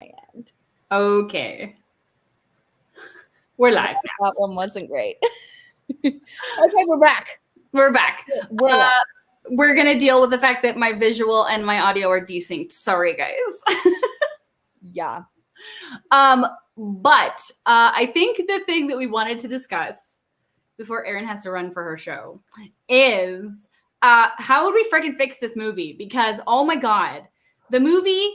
And Okay. We're live. That one wasn't great. Okay, we're back. We're back. We're going to deal with the fact that my visual and my audio are desynced. Sorry, guys. Yeah. But I think the thing that we wanted to discuss before Erin has to run for her show is how would we freaking fix this movie? Because, oh my God, the movie...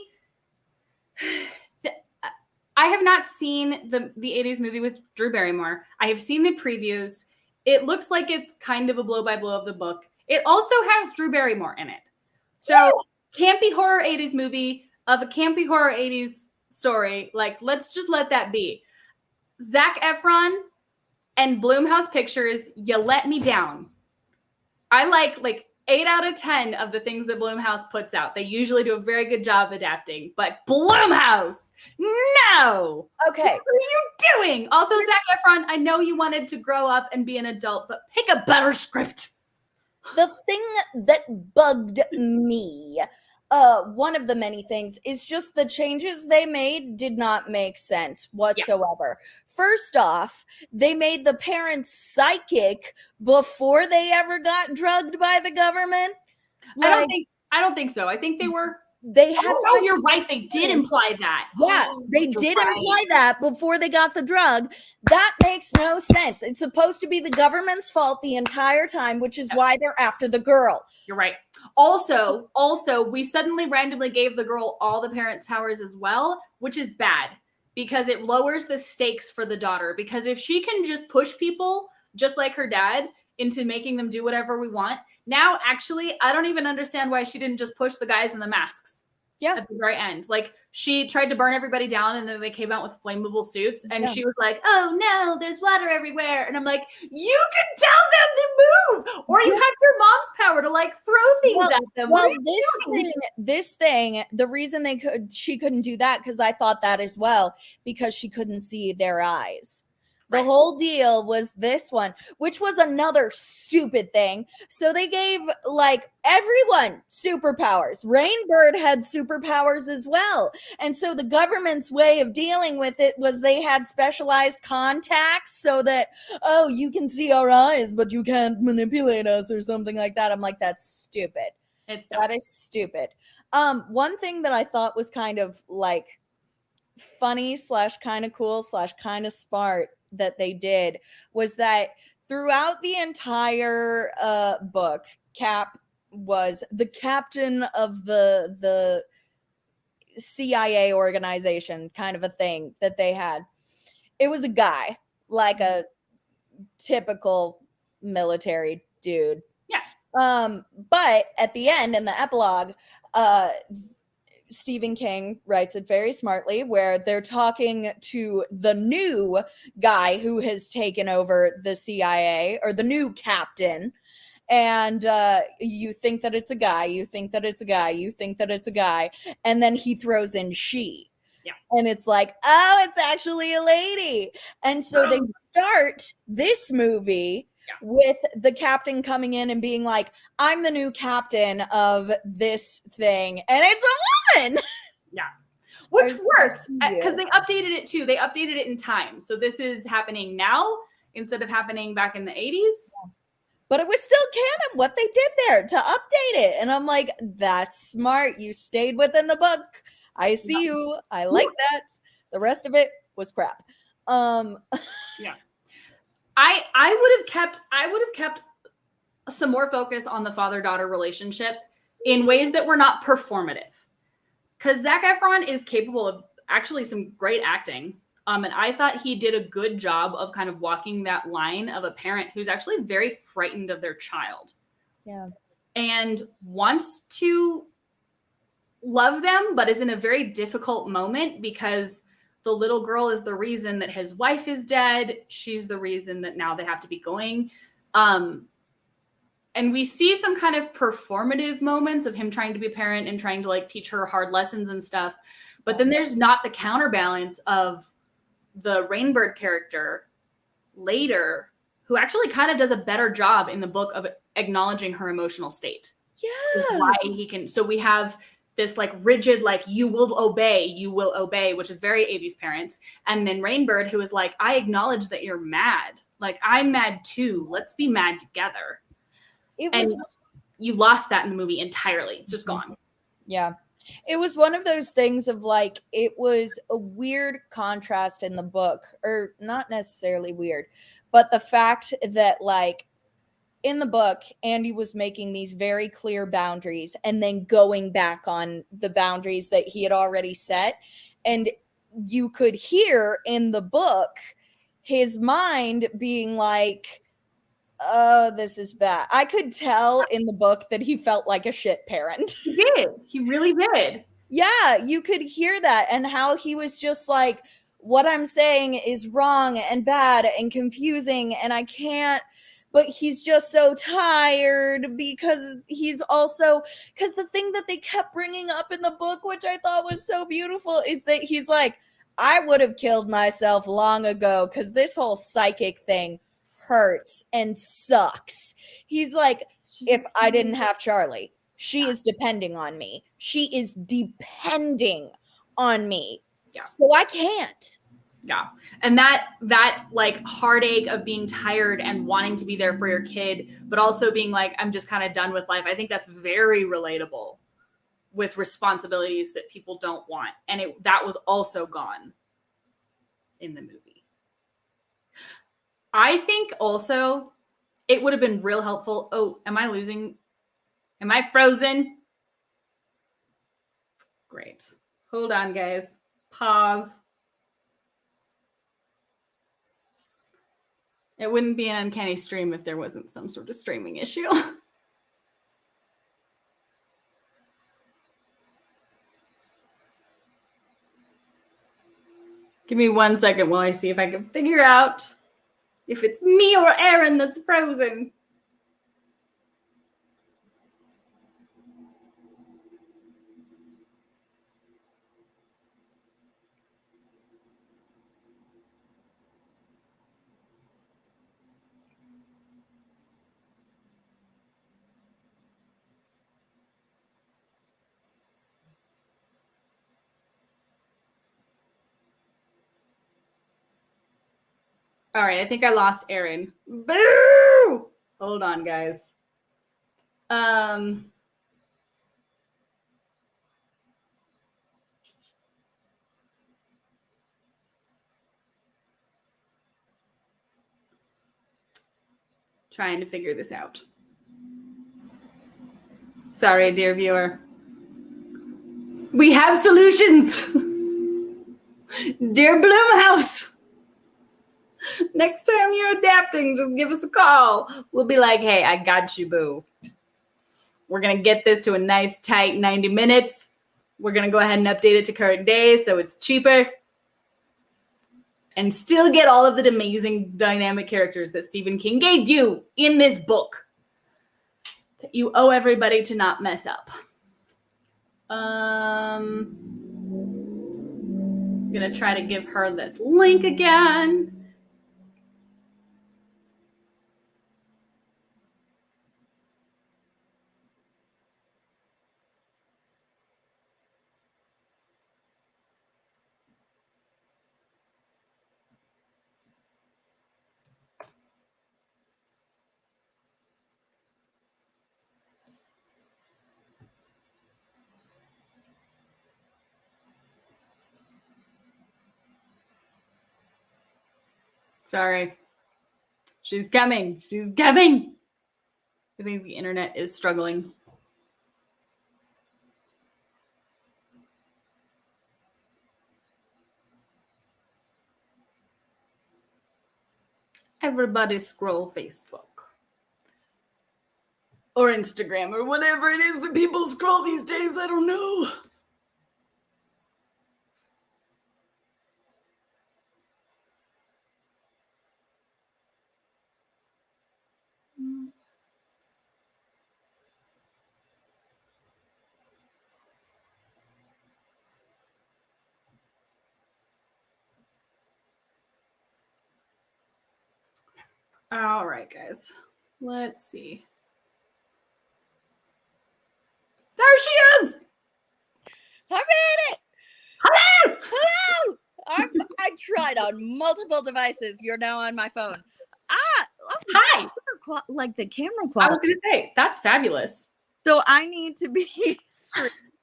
I have not seen the 80s movie with Drew Barrymore. I have seen the previews. It looks like it's kind of a blow-by-blow of the book. It also has Drew Barrymore in it. So, campy horror 80s movie of a campy horror 80s story. Like, let's just let that be. Zac Efron and Blumhouse Pictures, you let me down. I like 8 out of 10 of the things that Blumhouse puts out. They usually do a very good job adapting, but Blumhouse, no. Okay. What are you doing? Also, Zac Efron, I know you wanted to grow up and be an adult, but pick a better script. The thing that bugged me, one of the many things, is just the changes they made did not make sense whatsoever. Yeah. First off, they made the parents psychic before they ever got drugged by the government. Like, I don't think so. I think they were. They had. Oh, you're right. They did imply that. Yeah, they did imply that before they got the drug. That makes no sense. It's supposed to be the government's fault the entire time, which is why they're after the girl. You're right. Also, we suddenly randomly gave the girl all the parents' powers as well, which is bad because it lowers the stakes for the daughter. Because if she can just push people, just like her dad, into making them do whatever we want, now, actually, I don't even understand why she didn't just push the guys in the masks. Yeah. At the very end. Like, she tried to burn everybody down, and then they came out with flammable suits, and she was like, oh, no, there's water everywhere. And I'm like, you can tell them to move! Or you have your mom's power to, like, throw things at them. Well, this thing, the reason she couldn't do that, because I thought that as well, because she couldn't see their eyes. The whole deal was this one, which was another stupid thing. So they gave, like, everyone superpowers. Rainbird had superpowers as well. And so the government's way of dealing with it was they had specialized contacts so that, oh, you can see our eyes, but you can't manipulate us or something like that. I'm like, that's stupid. That is stupid. One thing that I thought was kind of, like, funny / kind of cool / kind of smart that they did was that throughout the entire book, Cap was the captain of the CIA organization, kind of a thing that they had. It was a guy, like a typical military dude. Yeah. But at the end, in the epilogue, Stephen King writes it very smartly where they're talking to the new guy who has taken over the CIA, or the new captain. And you think that it's a guy, you think that it's a guy, you think that it's a guy. And then he throws in she. Yeah. And it's like, oh, it's actually a lady. And so they start this movie with the captain coming in and being like, I'm the new captain of this thing. And it's a woman. Yeah. Which works because they updated it too. They updated it in time. So this is happening now instead of happening back in the 80s. Yeah. But it was still canon what they did there to update it. And I'm like, that's smart. You stayed within the book. I see you. I like that. The rest of it was crap. Yeah. I would have kept some more focus on the father-daughter relationship in ways that were not performative. Because Zac Efron is capable of actually some great acting. And I thought he did a good job of kind of walking that line of a parent who's actually very frightened of their child. Yeah. And wants to love them, but is in a very difficult moment because the little girl is the reason that his wife is dead. She's the reason that now they have to be going. And we see some kind of performative moments of him trying to be a parent and trying to like teach her hard lessons and stuff. But then there's not the counterbalance of the Rainbird character later, who actually kind of does a better job in the book of acknowledging her emotional state. Yeah. Why he can. So we have this like rigid, like you will obey, which is very 80s parents. And then Rainbird, who is like, I acknowledge that you're mad. Like, I'm mad too. Let's be mad together. And you lost that in the movie entirely. It's just gone. Yeah. It was one of those things of like, it was a weird contrast in the book, or not necessarily weird, but the fact that like in the book, Andy was making these very clear boundaries and then going back on the boundaries that he had already set. And you could hear in the book his mind being like, oh, this is bad. I could tell in the book that he felt like a shit parent. He did. He really did. Yeah, you could hear that, and how he was just like, what I'm saying is wrong and bad and confusing, and I can't, but he's just so tired because he's also, because the thing that they kept bringing up in the book, which I thought was so beautiful, is that he's like, I would have killed myself long ago because this whole psychic thing hurts and sucks. He's like, if I didn't have Charlie, she is depending on me. She is depending on me. Yeah. So I can't. Yeah. And that like heartache of being tired and wanting to be there for your kid, but also being like, I'm just kind of done with life. I think that's very relatable with responsibilities that people don't want. And that was also gone in the movie. I think also it would have been real helpful. Oh, am I losing? Am I frozen? Great. Hold on, guys. Pause. It wouldn't be an uncanny stream if there wasn't some sort of streaming issue. Give me 1 second while I see if I can figure out if it's me or Aaron that's frozen. All right, I think I lost Aaron. Boo! Hold on, guys. Trying to figure this out. Sorry, dear viewer. We have solutions. Dear Bloomhouse, next time you're adapting, just give us a call. We'll be like, hey, I got you, boo. We're going to get this to a nice, tight 90 minutes. We're going to go ahead and update it to current day so it's cheaper. And still get all of the amazing dynamic characters that Stephen King gave you in this book that you owe everybody to not mess up. I'm going to try to give her this link again. Sorry. She's coming. She's coming. I think the internet is struggling. Everybody scroll Facebook or Instagram or whatever it is that people scroll these days. I don't know. All right, guys. Let's see. There she is! I made it. Hello! Hello. I tried on multiple devices. You're now on my phone. Hi. Like the camera I was quality. going to say, that's fabulous. So I need to be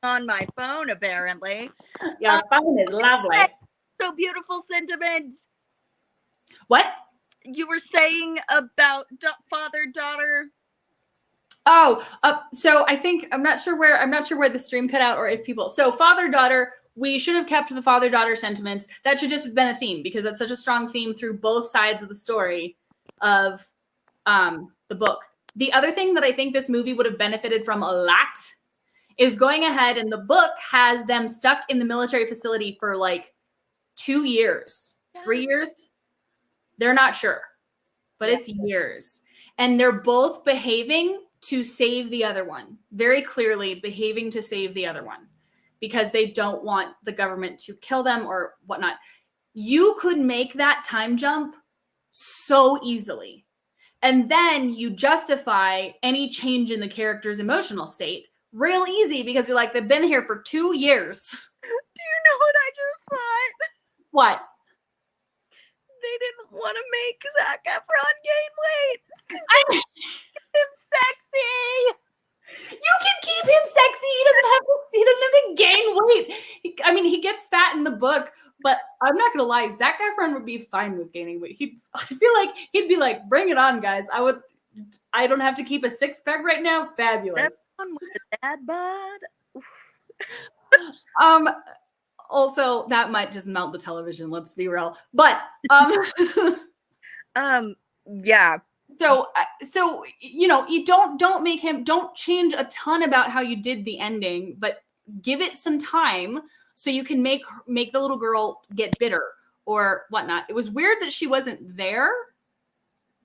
on my phone, apparently. Your phone is lovely. So beautiful sentiments. What? You were saying about father-daughter. Oh, so I think I'm not sure where the stream cut out or if people. So father-daughter, we should have kept the father-daughter sentiments. That should just have been a theme because it's such a strong theme through both sides of the story of the book. The other thing that I think this movie would have benefited from a lot is going ahead, and the book has them stuck in the military facility for like 2 years, 3 years. They're not sure, but it's years. And they're both behaving to save the other one, very clearly behaving to save the other one because they don't want the government to kill them or whatnot. You could make that time jump so easily. And then you justify any change in the character's emotional state real easy because you're like, they've been here for 2 years. Do you know what I just thought? What? They didn't want to make Zac Efron gain weight. I keep him sexy. You can keep him sexy. He doesn't have to gain weight. He gets fat in the book, but I'm not gonna lie, Zac Efron would be fine with gaining weight. I feel like he'd be like, bring it on, guys. I don't have to keep a 6-pack right now. Fabulous. That's one with the dad bod. Also, that might just melt the television, let's be real. But yeah. So you don't change a ton about how you did the ending, but give it some time so you can make the little girl get bitter or whatnot. It was weird that she wasn't there,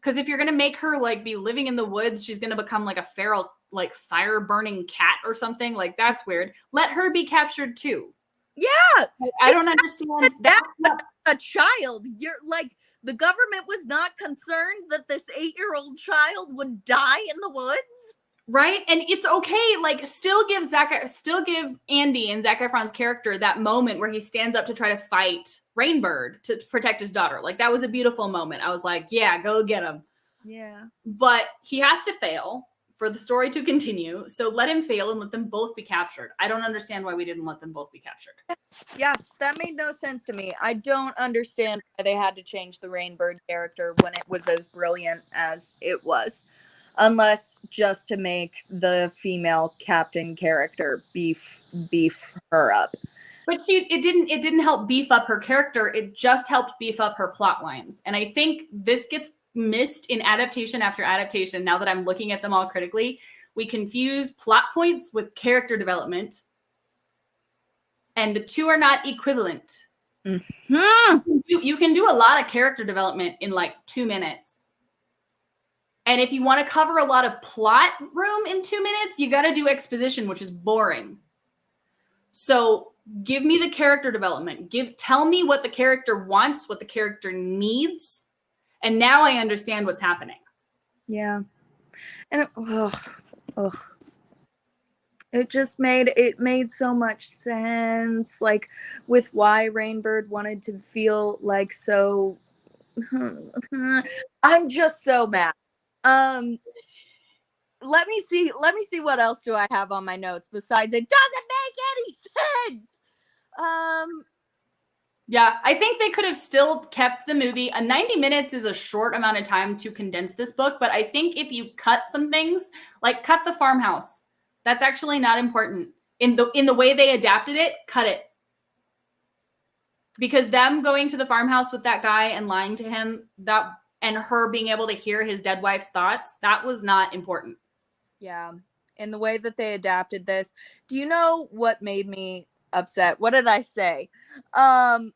because if you're gonna make her like be living in the woods, she's gonna become like a feral, like fire burning cat or something. Like that's weird. Let her be captured too. Yeah, I don't understand. That's not a child. You're like, the government was not concerned that this 8-year-old child would die in the woods. Right? And it's okay. Like, still give Andy and Zac Efron's character that moment where he stands up to try to fight Rainbird to protect his daughter. Like, that was a beautiful moment. I was like, yeah, go get him. Yeah. But he has to fail for the story to continue. So let him fail and let them both be captured. I don't understand why we didn't let them both be captured. Yeah, that made no sense to me. I don't understand why they had to change the Rainbird character when it was as brilliant as it was. Unless just to make the female captain character beef her up. But it didn't help beef up her character. It just helped beef up her plot lines. And I think this gets missed in adaptation after adaptation. Now that I'm looking at them all critically, we confuse plot points with character development, and the two are not equivalent. Mm-hmm. You can do a lot of character development in like 2 minutes. And if you want to cover a lot of plot room in 2 minutes, you got to do exposition, which is boring. So give me the character development. Tell me what the character wants, what the character needs. And now I understand what's happening. Yeah. And it made so much sense, like with why Rainbird wanted to feel like so. I'm just so mad. Let me see what else do I have on my notes besides it doesn't make any sense. Yeah, I think they could have still kept the movie. 90 minutes is a short amount of time to condense this book, but I think if you cut some things, like cut the farmhouse, that's actually not important. In the way they adapted it, cut it. Because them going to the farmhouse with that guy and lying to him, and her being able to hear his dead wife's thoughts, that was not important. Yeah. In the way that they adapted this. Do you know what made me upset? What did I say? Also,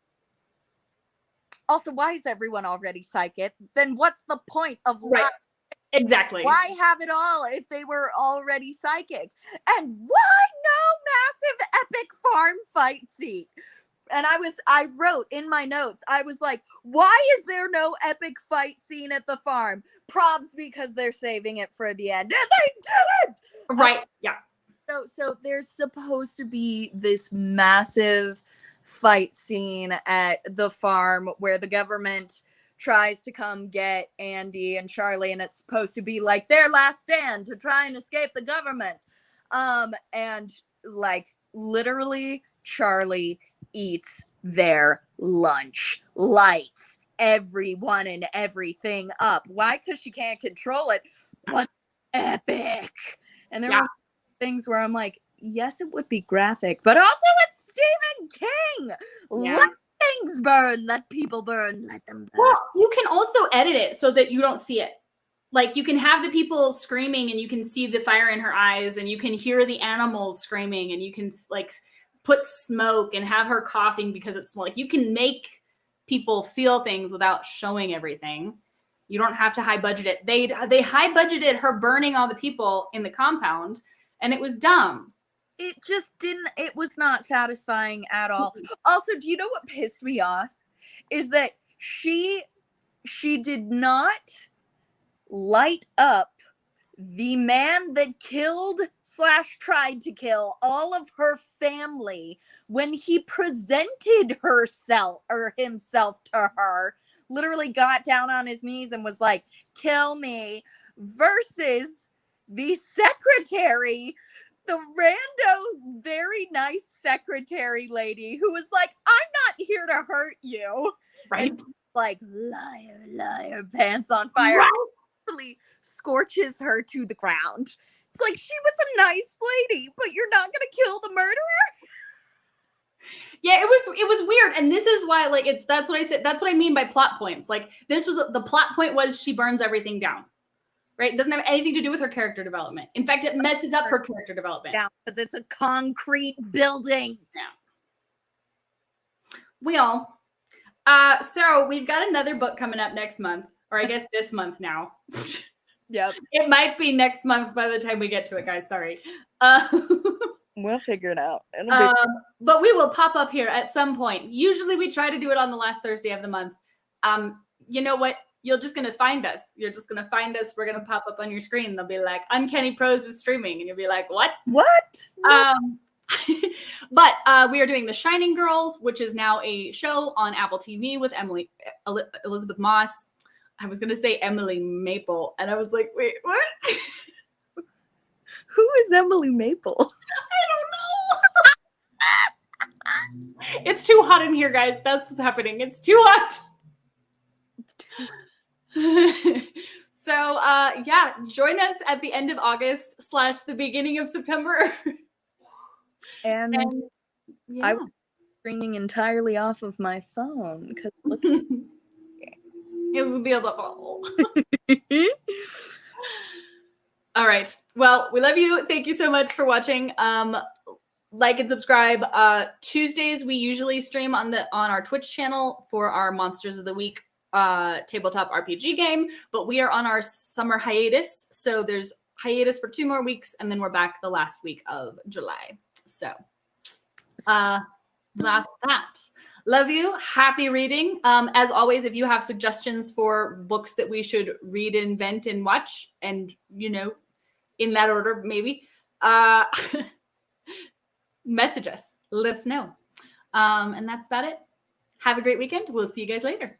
why is everyone already psychic? Then what's the point of life? Right. Exactly. Why have it all if they were already psychic? And why no massive epic farm fight scene? And I wrote in my notes, I was like, why is there no epic fight scene at the farm? Probs because they're saving it for the end. And they didn't! Right. Yeah. though? So there's supposed to be this massive fight scene at the farm where the government tries to come get Andy and Charlie, and it's supposed to be like their last stand to try and escape the government. And like literally Charlie eats their lunch, lights everyone and everything up. Why? Because she can't control it. But epic. And there were things where I'm like, yes, it would be graphic, but also it's Stephen King. Let things burn, let people burn, let them burn. Well, you can also edit it so that you don't see it. Like you can have the people screaming and you can see the fire in her eyes and you can hear the animals screaming and you can like put smoke and have her coughing because it's like you can make people feel things without showing everything. You don't have to high budget it. They high budgeted her burning all the people in the compound and it was dumb. It just didn't, it was not satisfying at all. Also, do you know what pissed me off? Is that she did not light up the man that killed / tried to kill all of her family when he presented herself or himself to her, literally got down on his knees and was like, kill me, versus the secretary, the rando, very nice secretary lady who was like, I'm not here to hurt you. Right. And like, liar, liar, pants on fire. Right. Scorches her to the ground. It's like, she was a nice lady, but you're not gonna kill the murderer? Yeah, it was weird. And this is why, like, that's what I said. That's what I mean by plot points. Like, this was the plot point was she burns everything down. Right? It doesn't have anything to do with her character development. In fact, it messes up her character development. Yeah, because it's a concrete building. Yeah. So we've got another book coming up next month, or I guess this month now. Yep. It might be next month by the time we get to it, guys. Sorry. We'll figure it out. But we will pop up here at some point. Usually we try to do it on the last Thursday of the month. You know what? You're just going to find us. You're just going to find us. We're going to pop up on your screen. They'll be like, Uncanny Prose is streaming. And you'll be like, what? But we are doing The Shining Girls, which is now a show on Apple TV with Elizabeth Moss. I was going to say Emily Maple. And I was like, wait, what? Who is Emily Maple? I don't know. It's too hot in here, guys. That's what's happening. It's too hot. So yeah, join us at the end of August / the beginning of September. And yeah. I was streaming entirely off of my phone because look at it's beautiful. All right. Well, we love you. Thank you so much for watching. Like and subscribe. Tuesdays we usually stream on our Twitch channel for our Monsters of the Week tabletop RPG game, but we are on our summer hiatus, so there's hiatus for 2 more weeks and then we're back the last week of July. So that's that. Love you. Happy reading. As always, if you have suggestions for books that we should read, invent, and watch, and in that order maybe, message us, let us know. And that's about it. Have a great weekend. We'll see you guys later.